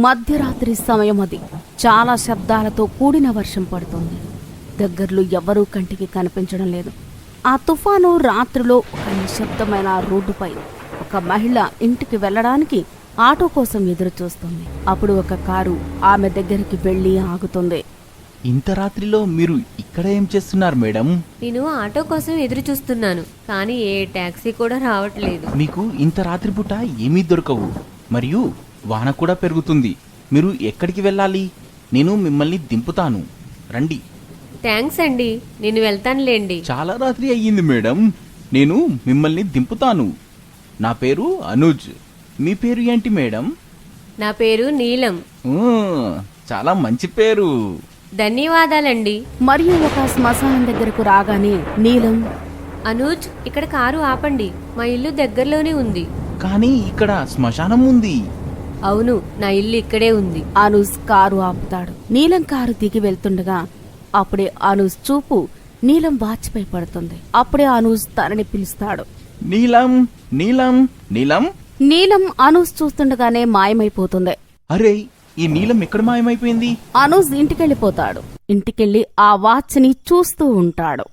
మధ్యరాత్రి సమయం అది. చాలా శబ్దాలతో కూడిన వర్షం పడుతోంది. దగ్గరలో ఎవ్వరూ కంటికి కనిపించడం లేదు. ఆ తుఫాను రాత్రిలో ఒక నిశ్శబ్దమైన రోడ్డుపై ఒక మహిళ ఇంటికి వెళ్లడానికి ఆటో కోసం ఎదురు చూస్తుంది. అప్పుడు ఒక కారు ఆమె దగ్గరికి వెళ్లి ఆగుతుంది. ఇంత రాత్రిలో మీరు ఇక్కడ ఏం చేస్తున్నారు మేడం? నేను ఆటో కోసం ఎదురు చూస్తున్నాను, కానీ ఏ టాక్సీ కూడా రావట్లేదు. మీకు ఇంత రాత్రిపూట ఏమీ దొరకవు, మరియు వాన కూడా పెరుగుతుంది. మీరు ఎక్కడికి వెళ్ళాలి? నేను మిమ్మల్ని దింపుతాను, రండి. థ్యాంక్స్ అండి, నేను వెళ్తానులేండి. చాలా రాత్రి అయ్యింది మేడం, నేను మిమ్మల్ని దింపుతాను. నా పేరు అనూజ్. మీ పేరు ఏంటి మేడం? నా పేరు నీలం. చాలా మంచి పేరు. ధన్యవాదాలండి. మరియు ఒక శ్మశానం దగ్గరకు రాగానే నీలం, అనూజ్, ఇక్కడ కారు ఆపండి, మా ఇల్లు దగ్గరలోనే ఉంది. కానీ ఇక్కడ శ్మశానం ఉంది. అవును, నా ఇల్లు ఇక్కడే ఉంది. అనూజ్ కారు ఆపుతాడు. నీలం కారు దిగి వెళ్తుండగా అప్పుడే అనూజ్ చూపు నీలం వాచ్పై పడుతుంది. అప్పుడే అనూజ్ తనని పిలుస్తాడు. నీలం, నీలం, నీలం. నీలం అనూజ్ చూస్తుండగానే మాయమైపోతుంది. అరే, ఈ నీలం ఎక్కడ మాయమైపోయింది? అనూజ్ ఇంటికెళ్ళిపోతాడు. ఇంటికెళ్ళి ఆ వాచ్ ని చూస్తూ ఉంటాడు.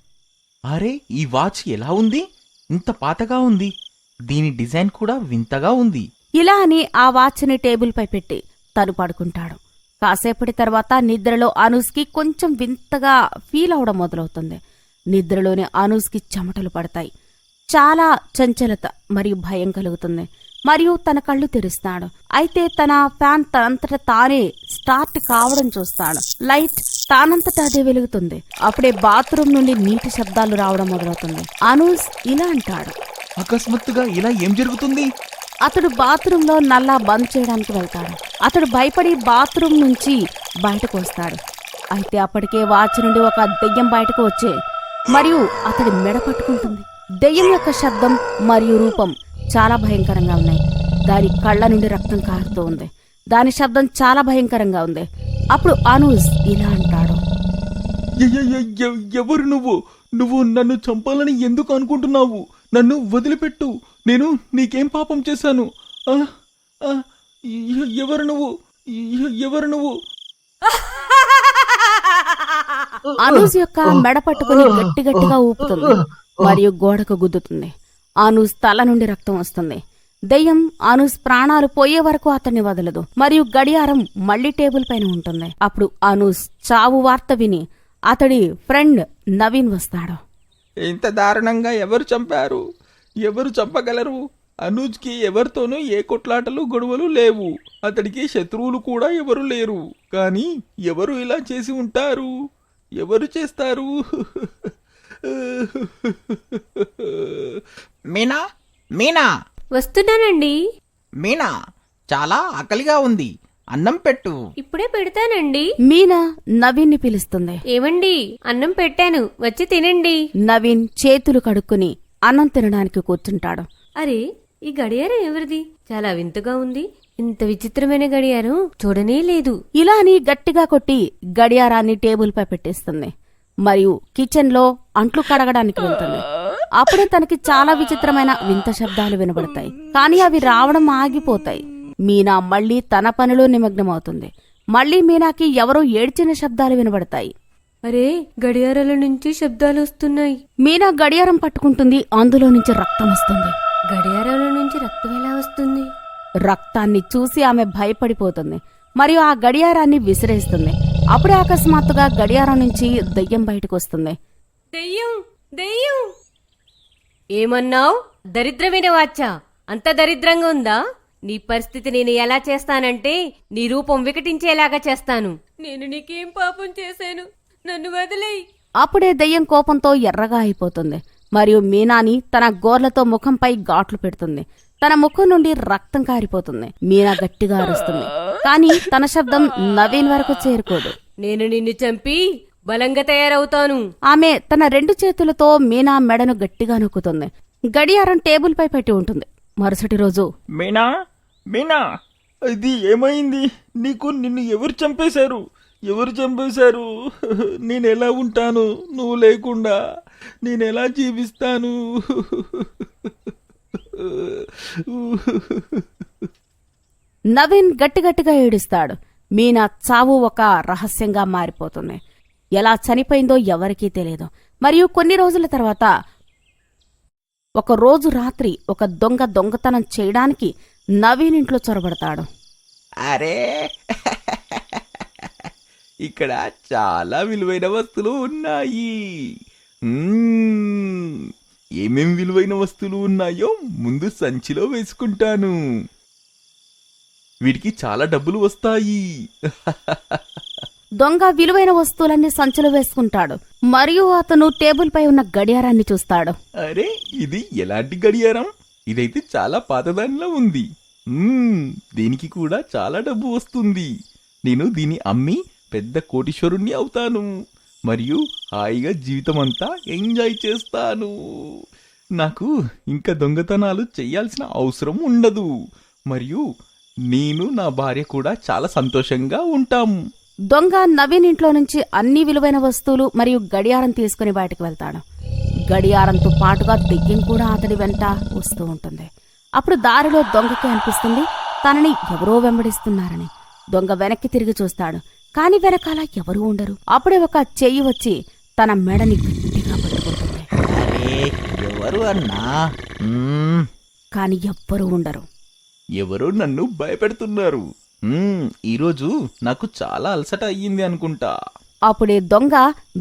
అరే, ఈ వాచ్ ఎలా ఉంది? ఇంత పాతగా ఉంది. దీని డిజైన్ కూడా వింతగా ఉంది. ఇలా అని ఆ వాచ్ ని టేబుల్ పై పెట్టి తను పడుకుంటాడు. కాసేపటి తర్వాత నిద్రలో అనూజ్కి కొంచెం వింతగా ఫీల్ అవడం మొదలవుతుంది. నిద్రలోనే అనూజ్కి చెమటలు పడతాయి. చాలా చంచలత మరియు భయం కలుగుతుంది. మరియు తన కళ్ళు తెరుస్తాడు. అయితే తన ఫ్యాన్ తనంతట తానే స్టార్ట్ కావడం చూస్తాడు. లైట్ తానంతటా అదే వెలుగుతుంది. అప్పుడే బాత్రూమ్ నుండి నీటి శబ్దాలు రావడం మొదలవుతుంది. అనూజ్ ఇలా అంటాడు. అకస్మాత్తుగా ఇలా ఏం జరుగుతుంది? అతడు బాత్రూమ్ లో నల్లా బంద్ చేయడానికి వెళ్తాడు. అతడు భయపడి బాత్రూమ్ నుంచి బయటకు వస్తాడు. అయితే అప్పటికే వాచ్ నుండి ఒక దెయ్యం బయటకు వచ్చే మరియు అతడి మెడ పట్టుకుంటుంది. దెయ్యం యొక్క శబ్దం మరియు రూపం చాలా భయంకరంగా ఉన్నాయి. దాని కళ్ళ నుండి రక్తం కారుతూ ఉంది. దాని శబ్దం చాలా భయంకరంగా ఉంది. అప్పుడు అనూజ్ ఇలా అంటాడు. ఎవరు నువ్వు? నువ్వు నన్ను చంపాలని ఎందుకు అనుకుంటున్నావు? నన్ను వదిలిపెట్టు. నేను నీకేం పాపం చేశాను? ఎవరు నువ్వు? ఎవరు నువ్వు? అనూజ్ యొక్క మెడ పట్టుకుని గట్టి గట్టిగా ఊపుతుంది మరియు గోడకు గుద్దుతుంది. అనూజ్ తల నుండి రక్తం వస్తుంది. దెయ్యం అనూజ్ ప్రాణాలు పోయే వరకు అతన్ని వదలదు మరియు గడియారం మళ్లీ టేబుల్ పైన ఉంటుంది. అప్పుడు అనూజ్ చావు వార్త విని అతడి ఫ్రెండ్ నవీన్ వస్తాడు. ఇంత దారుణంగా ఎవరు చంపారు? ఎవరు చంపగలరు? అనూజ్కి ఎవరితోనూ ఏ కొట్లాటలు గొడవలు లేవు. అతడికి శత్రువులు కూడా ఎవరు లేరు. కానీ ఎవరు ఇలా చేసి ఉంటారు? ఎవరు చేస్తారు? మీనా, మీనా, వస్తున్నానండి. మీనా, చాలా ఆకలిగా ఉంది, అన్నం పెట్టు. ఇప్పుడే పెడతానండి. మీనా నవీన్ ని పిలుస్తుంది. ఏమండి, అన్నం పెట్టాను, వచ్చి తినండి. నవీన్ చేతులు కడుక్కుని అన్నం తినడానికి కూర్చుంటాడు. అరే, ఈ గడియారం ఎవరిది? చాలా వింతగా ఉంది. ఇంత విచిత్రమైన గడియారం చూడనే లేదు. ఇలా అని గట్టిగా కొట్టి గడియారాన్ని టేబుల్ పై పెట్టేస్తుంది మరియు కిచెన్ లో అంట్లు కడగడానికి వెళ్తుంది. అప్పుడే తనకి చాలా విచిత్రమైన వింత శబ్దాలు వినబడతాయి. కానీ అవి రావడం ఆగిపోతాయి. మీనా మళ్లీ తన పనిలో నిమగ్నమవుతుంది. మళ్లీ మీనాకి ఎవరో ఏడ్చిన శబ్దాలు వినబడతాయి. అరే, గడియారాల నుంచి శబ్దాలు వస్తున్నాయి. మీనా గడియారం పట్టుకుంటుంది. అందులో నుంచి రక్తం వస్తుంది. గడియారాల నుంచి రక్తం ఎలా వస్తుంది? రక్తాన్ని చూసి ఆమె భయపడిపోతుంది మరియు ఆ గడియారాన్ని విసిరేస్తుంది. అప్పుడే అకస్మాత్తుగా గడియారం నుంచి దెయ్యం బయటకు వస్తుంది. దెయ్యం, దెయ్యం! ఏమన్నావ్? దరిద్రమైన వాచ్చా, అంత దరిద్రంగా ఉందా? నీ పరిస్థితి నేను ఎలా చేస్తానంటే నీ రూపం వికటించేలాగా చేస్తాను. నేను నీకేం పాపం చేశాను? నన్ను వదిలేయ్. అప్పుడే దెయ్యం కోపంతో ఎర్రగా అయిపోతుంది మరియు మీనాని తన గోర్లతో ముఖంపై ఘాట్లు పెడుతుంది. తన ముఖం నుండి రక్తం కారిపోతుంది. మీనా గట్టిగా అరుస్తుంది. కానీ తన శబ్దం నవీన్ వరకు చేరుకోదు. నేను నిన్ను చంపి బలంగా తయారవుతాను. ఆమె తన 2 చేతులతో మీనా మెడను గట్టిగా నొక్కుతుంది. గడియారం టేబుల్ పై పెట్టి ఉంటుంది. మరుసటి రోజు, మీనా, మీనా, ఇది ఏమైంది నీకు? నిన్ను ఎవరు చంపేశారు? ఎవరు చంపేశారు? నేనెలా ఉంటాను నువ్వు లేకుండా? నేనెలా జీవిస్తాను? నవీన్ గట్టిగట్టిగా ఏడుస్తాడు. మీనా చావు ఒక రహస్యంగా మారిపోతుంది. ఎలా చనిపోయిందో ఎవరికీ తెలియదు. మరియు కొన్ని రోజుల తర్వాత ఒక రోజు రాత్రి ఒక దొంగతనం చేయడానికి నవీన్ ఇంట్లో చొరబడతాడు. అరే ఇక్కడ చాలా విలువైన వస్తువులు ఉన్నాయి. ఏమేం విలువైన వస్తువులు ఉన్నాయో ముందు సంచిలో వేసుకుంటాను. వీటికి చాలా డబ్బులు వస్తాయి. దొంగ విలువైన వస్తువులన్నీ సంచిలో వేసుకుంటాడు. మరియు అతను టేబుల్ పై ఉన్న గడియారాన్ని చూస్తాడు. అరే ఇది ఎలాంటి గడియారం? ఇదైతే చాలా పాతదానిలా ఉంది. దీనికి కూడా చాలా డబ్బు వస్తుంది. నేను దీన్ని అమ్మి పెద్ద కోటీశ్వరుణ్ణి అవుతాను. మరియు హాయిగా జీవితం అంతా ఎంజాయ్ చేస్తాను. నాకు ఇంకా దొంగతనాలు చెయ్యాల్సిన అవసరం ఉండదు. మరియు నేను నా భార్య కూడా చాలా సంతోషంగా ఉంటాం. దొంగ నవీన్ ఇంట్లో నుంచి అన్ని విలువైన వస్తువులు మరియు గడియారం తీసుకుని బయటకు వెళ్తాడు. గడియారంతో పాటుగా దెయ్యం కూడా అతడి వెంట వస్తూ ఉంటుంది. అప్పుడు దారిలో దొంగకి అనిపిస్తుంది తనని ఎవరో వెంబడిస్తున్నారని. దొంగ వెనక్కి తిరిగి చూస్తాడు. కాని వెనకాల ఎవరూ ఉండరు. అప్పుడే ఒక చెయ్యి వచ్చి తన మెడని గట్టిగా పట్టుకుంటుంది. అరే ఎవరు అన్నా? కాని ఎవ్వరూ ఉండరు. ఎవరో నన్ను భయపెడుతున్నారు. ఈరోజు నాకు చాలా అలసట అయ్యింది అనుకుంటా. అప్పుడే దొంగ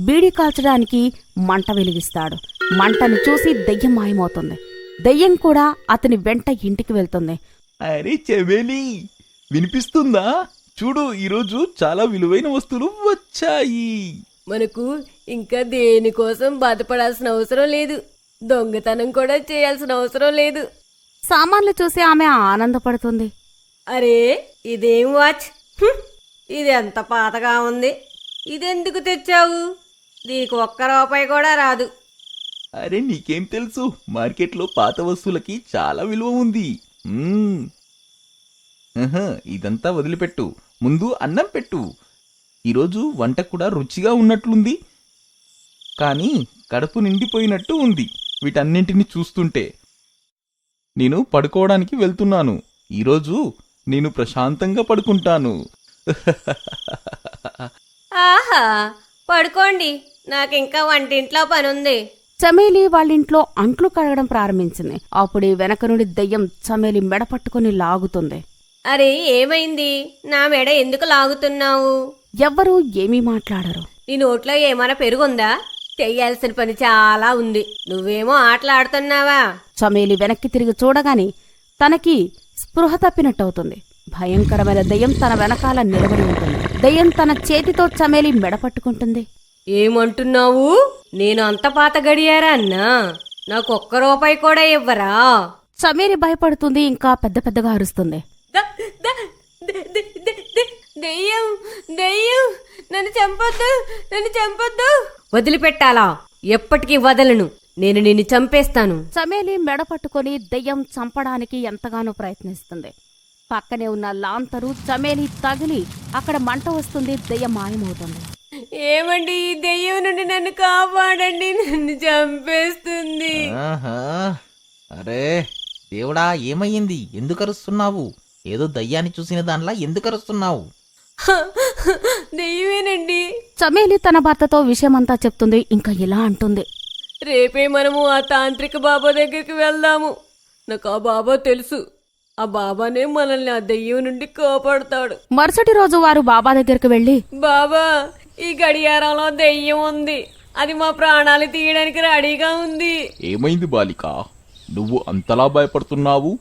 బీడీ కాల్చడానికి మంట వెలిగిస్తాడు. మంటను చూసి దెయ్యం మాయమవుతుంది. దెయ్యం కూడా అతని వెంట ఇంటికి వెళ్తుంది. అరే చెమేలి, వినిపిస్తుందా? చూడు, ఈరోజు చాలా విలువైన వస్తువులు వచ్చాయి. మనకు ఇంకా దేనికోసం బాధపడాల్సిన అవసరం లేదు. దొంగతనం కూడా చేయాల్సిన అవసరం లేదు. సామాన్లు చూసి ఆమె ఆనందపడుతుంది. అరే ఇదేం వాచ్? ఇది ఎంత పాతగా ఉంది. ఇదెందుకు తెచ్చావు? నీకు ఒక్క రూపాయి కూడా రాదు. అరే నీకేం తెలుసు, మార్కెట్లో పాత వస్తువులకి చాలా విలువ ఉంది. ఇదంతా వదిలిపెట్టు, ముందు అన్నం పెట్టు. ఈరోజు వంట కూడా రుచిగా ఉన్నట్లుంది, కానీ కడుపు నిండిపోయినట్టు ఉంది వీటన్నింటినీ చూస్తుంటే. నేను పడుకోవడానికి వెళ్తున్నాను. ఈరోజు నేను ప్రశాంతంగా పడుకుంటాను. ఆహా, పడుకోండి. నాకింకా వంటింట్లో పనుంది. చమేలి వాళ్ళింట్లో అంట్లు కడగడం ప్రారంభించింది. అప్పుడే వెనక నుండి దెయ్యం చమేలి మెడ పట్టుకుని లాగుతుంది. అరే ఏమైంది? నా మెడ ఎందుకు లాగుతున్నావు? ఎవ్వరూ ఏమీ మాట్లాడరు. నీ నోట్లో ఏమైనా పెరుగుందా? చెయ్యాల్సిన పని చాలా ఉంది. నువ్వేమో ఆటలాడుతున్నావా? చమేలి వెనక్కి తిరిగి చూడగాని తనకి స్పృహ తప్పినట్టవుతుంది. భయంకరమైన దెయ్యం తన వెనకాల నిలబడి ఉంటుంది. దెయ్యం తన చేతితో చమేలి మెడ పట్టుకుంటుంది. ఏమంటున్నావు? నేను అంత పాత గడియారా అన్నా? నాకు ఒక్క రూపాయి కూడా ఇవ్వరా? చమేలి భయపడుతుంది. ఇంకా పెద్ద పెద్దగా అరుస్తుంది. దెయ్యం, దెయ్యం, నన్ను చంపొద్దు, నన్ను చంపొద్దు. వదిలిపెట్టాలా? ఎప్పటికీ వదలను. నేను నిన్ను చంపేస్తాను. చమేలి మెడ పట్టుకుని దెయ్యం చంపడానికి ఎంతగానో ప్రయత్నిస్తుంది. పక్కనే ఉన్న లాంతరు చమేలి తగిలి అక్కడ మంట వస్తుంది. దెయ్యం మాయమవుతుంది. ఏమండి, ఈ దెయ్యం నుండి నన్ను కాపాడండి, నన్ను చంపేస్తుంది. అరే దేవుడా, ఏమయ్యింది? ఎందుకు అరుస్తున్నావు? ఏదో దయ్యాన్ని చూసిన దానిలా ఎందుకు అరుస్తున్నావు? దెయ్యమేనండి. చమేలి తన భర్తతో విషయమంతా చెప్తుంది. ఇంకా ఇలా అంటుంది. రేపే మనము ఆ తాంత్రిక బాబా దగ్గరికి వెళ్దాము. నాకు ఆ బాబా తెలుసు. ఆ బాబానే మనల్ని ఆ దెయ్యం నుండి కాపాడుతాడు. మరుసటి రోజు వారు బాబా దగ్గరికి వెళ్లి, బాబా, ఈ గడియారంలో దెయ్యం ఉంది. అది మా ప్రాణాలు తీయడానికి రెడీగా ఉంది. ఏమైంది బాలిక, నువ్వు అంతలా భయపడుతున్నావు?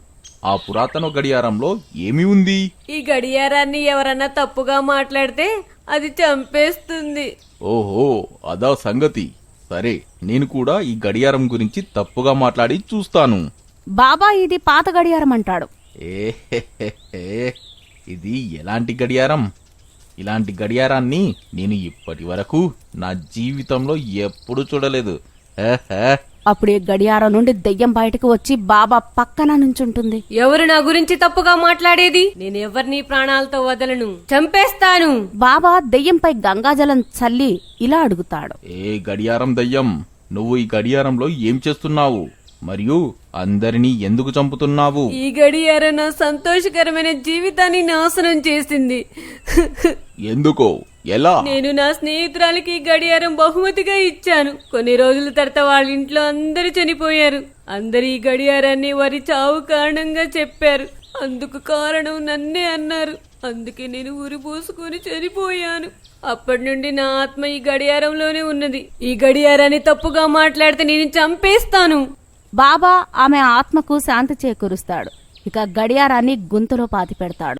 ఆ పురాతన గడియారంలో ఏమి ఉంది? ఈ గడియారాన్ని ఎవరన్నా తప్పుగా మాట్లాడితే అది చంపేస్తుంది. ఓహో, అదా సంగతి. సరే, నేను కూడా ఈ గడియారం గురించి తప్పుగా మాట్లాడి చూస్తాను. బాబా ఇది పాత గడియారం అంటాడు. ఇది ఎలాంటి గడియారం? ఇలాంటి గడియారాన్ని నేను ఇప్పటి వరకు నా జీవితంలో ఎప్పుడు చూడలేదు. అప్పుడే గడియారం నుండి దెయ్యం బయటకు వచ్చి బాబా పక్కన నుంచుంటుంది. ఎవరు నా గురించి తప్పుగా మాట్లాడేది? నేను ఎవరిని ప్రాణాలతో వదలను, చంపేస్తాను. బాబా దెయ్యంపై గంగాజలం చల్లి ఇలా అడుగుతాడు. ఏ గడియారం దయ్యం, నువ్వు ఈ గడియారంలో ఏం చేస్తున్నావు? మరియు అందరినీ ఎందుకు చంపుతున్నావు? ఈ గడియారం నా సంతోషకరమైన జీవితాన్ని నాశనం చేసింది. ఎందుకో? ఎలా? నేను నా స్నేహితురాలకి ఈ గడియారం బహుమతిగా ఇచ్చాను. కొన్ని రోజుల తర్వాత వాళ్ళ ఇంట్లో అందరూ చనిపోయారు. అందరు ఈ గడియారాన్ని వారి చావు కారణంగా చెప్పారు. అందుకు కారణం నన్నే అన్నారు. అందుకే నేను ఉరి పోసుకొని చనిపోయాను. అప్పటి నుండి నా ఆత్మ ఈ గడియారంలోనే ఉన్నది. ఈ గడియారాన్ని తప్పుగా మాట్లాడితే నేను చంపేస్తాను. బాబా ఆమె ఆత్మకు శాంతి చేకూరుస్తాడు. ఇక గడియారాన్ని గుంతలో పాతిపెడతాడు.